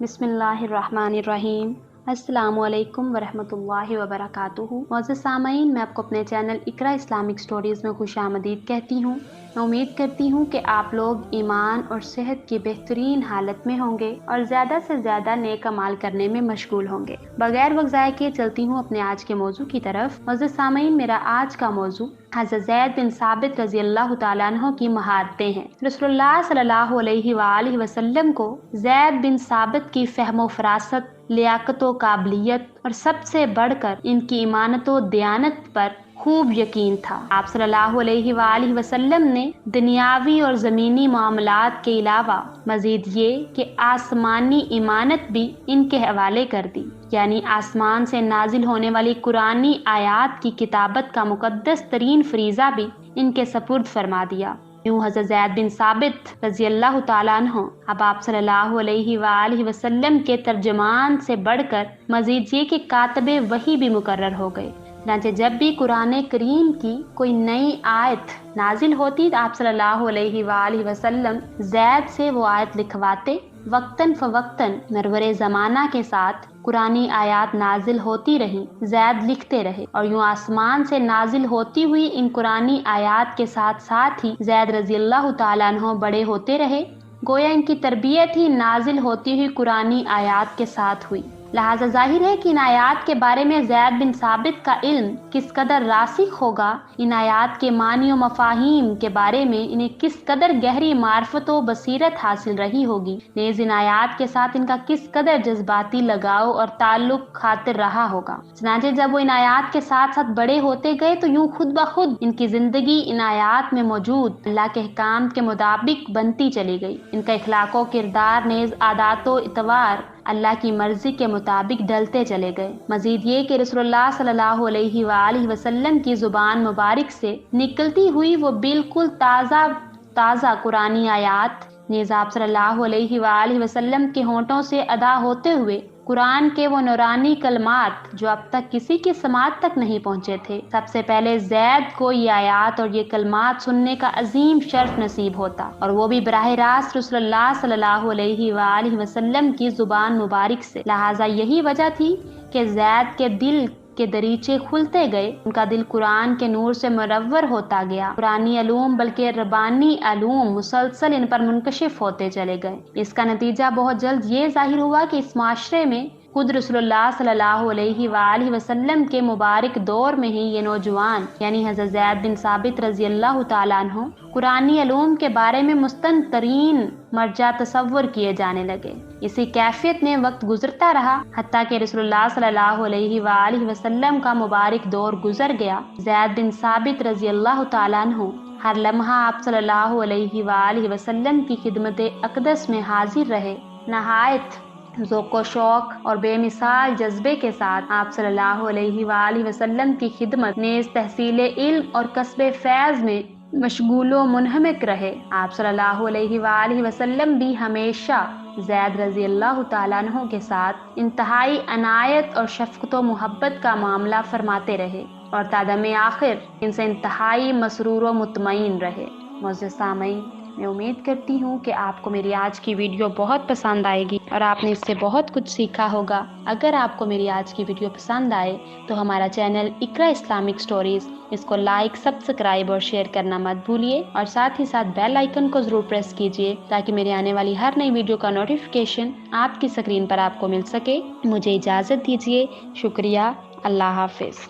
بسم اللہ الرحمن الرحیم۔ السلام علیکم ورحمۃ اللہ وبرکاتہ۔ معزز سامعین، میں آپ کو اپنے چینل اقرا اسلامک سٹوریز میں خوش آمدید کہتی ہوں۔ میں امید کرتی ہوں کہ آپ لوگ ایمان اور صحت کی بہترین حالت میں ہوں گے اور زیادہ سے زیادہ نیک اعمال کرنے میں مشغول ہوں گے۔ بغیر وقت ضائع کیے چلتی ہوں اپنے آج کے موضوع کی طرف۔ معزز سامعین، میرا آج کا موضوع حضرت زید بن ثابت رضی اللہ تعالیٰ عنہ کی مہارتیں ہیں۔ رسول اللہ صلی اللہ علیہ وآلہ وسلم کو زید بن ثابت کی فہم و فراست، لیاقت و قابلیت اور سب سے بڑھ کر ان کی ایمانت و دیانت پر خوب یقین تھا۔ آپ صلی اللہ علیہ وآلہ وسلم نے دنیاوی اور زمینی معاملات کے علاوہ مزید یہ کہ آسمانی ایمانت بھی ان کے حوالے کر دی، یعنی آسمان سے نازل ہونے والی قرآنی آیات کی کتابت کا مقدس ترین فریضہ بھی ان کے سپرد فرما دیا۔ یوں حضرت زید بن ثابت رضی اللہ تعالیٰ عنہ اب آپ صلی اللہ علیہ وآلہ وسلم کے ترجمان سے بڑھ کر مزید یہ کہ کاتب وحی بھی مقرر ہو گئے۔ چنانچہ جب بھی قرآن کریم کی کوئی نئی آیت نازل ہوتی تو آپ صلی اللہ علیہ وآلہ وسلم زید سے وہ آیت لکھواتے۔ وقتاً فوقتاً مرور زمانہ کے ساتھ قرآنی آیات نازل ہوتی رہیں، زید لکھتے رہے، اور یوں آسمان سے نازل ہوتی ہوئی ان قرآنی آیات کے ساتھ ساتھ ہی زید رضی اللہ تعالیٰ عنہ بڑے ہوتے رہے، گویا ان کی تربیت ہی نازل ہوتی ہوئی قرآنی آیات کے ساتھ ہوئی۔ لہٰذا ظاہر ہے کہ ان آیات کے بارے میں زید بن ثابت کا علم کس قدر راسخ ہوگا، ان آیات کے معنی و مفاہیم کے بارے میں انہیں کس قدر گہری معرفت و بصیرت حاصل رہی ہوگی، نیز ان آیات کے ساتھ ان کا کس قدر جذباتی لگاؤ اور تعلق خاطر رہا ہوگا۔ چنانچہ جب وہ ان آیات کے ساتھ ساتھ بڑے ہوتے گئے تو یوں خود بخود ان کی زندگی ان آیات میں موجود اللہ کے احکام کے مطابق بنتی چلی گئی۔ ان کا اخلاق و کردار نیز عادات و اطوار اللہ کی مرضی کے مطابق ڈلتے چلے گئے۔ مزید یہ کہ رسول اللہ صلی اللہ علیہ وآلہ وسلم کی زبان مبارک سے نکلتی ہوئی وہ بالکل تازہ قرآنی آیات نیز آپ صلی اللہ علیہ وآلہ وسلم کے ہونٹوں سے ادا ہوتے ہوئے قرآن کے وہ نورانی کلمات جو اب تک کسی کی سماعت تک نہیں پہنچے تھے، سب سے پہلے زید کو یہ آیات اور یہ کلمات سننے کا عظیم شرف نصیب ہوتا، اور وہ بھی براہ راست رسول اللہ صلی اللہ علیہ وآلہ وسلم کی زبان مبارک سے۔ لہٰذا یہی وجہ تھی کہ زید کے دل کے دریچے کھلتے گئے، ان کا دل قرآن کے نور سے منور ہوتا گیا، قرآنی علوم بلکہ ربانی علوم مسلسل ان پر منکشف ہوتے چلے گئے۔ اس کا نتیجہ بہت جلد یہ ظاہر ہوا کہ اس معاشرے میں خود رسول اللہ صلی اللہ علیہ وآلہ وسلم کے مبارک دور میں ہی یہ نوجوان یعنی حضرت زید بن ثابت رضی اللہ تعالیٰ عنہ قرآنی علوم کے بارے میں مستند ترین مرجع تصور کیے جانے لگے۔ اسی کیفیت میں وقت گزرتا رہا، حتیٰ کہ رسول اللہ صلی اللہ علیہ وآلہ وسلم کا مبارک دور گزر گیا۔ زید بن ثابت رضی اللہ تعالیٰ عنہ ہر لمحہ آپ صلی اللہ علیہ وآلہ وسلم کی خدمت اقدس میں حاضر رہے، نہایت ذوق و شوق اور بے مثال جذبے کے ساتھ آپ صلی اللہ علیہ وآلہ وسلم کی خدمت نیز تحصیل علم اور کسب فیض میں مشغول و منہمک رہے۔ آپ صلی اللہ علیہ وآلہ وسلم بھی ہمیشہ زید رضی اللہ تعالیٰ عنہ کے ساتھ انتہائی عنایت اور شفقت و محبت کا معاملہ فرماتے رہے اور تا دم آخر ان سے انتہائی مسرور و مطمئن رہے۔ معزز سامعین، میں امید کرتی ہوں کہ آپ کو میری آج کی ویڈیو بہت پسند آئے گی اور آپ نے اس سے بہت کچھ سیکھا ہوگا۔ اگر آپ کو میری آج کی ویڈیو پسند آئے تو ہمارا چینل اقرا اسلامک سٹوریز، اس کو لائک، سبسکرائب اور شیئر کرنا مت بھولیے، اور ساتھ ہی ساتھ بیل آئیکن کو ضرور پریس کیجیے تاکہ میری آنے والی ہر نئی ویڈیو کا نوٹیفیکیشن آپ کی اسکرین پر آپ کو مل سکے۔ مجھے اجازت دیجیے، شکریہ، اللہ حافظ۔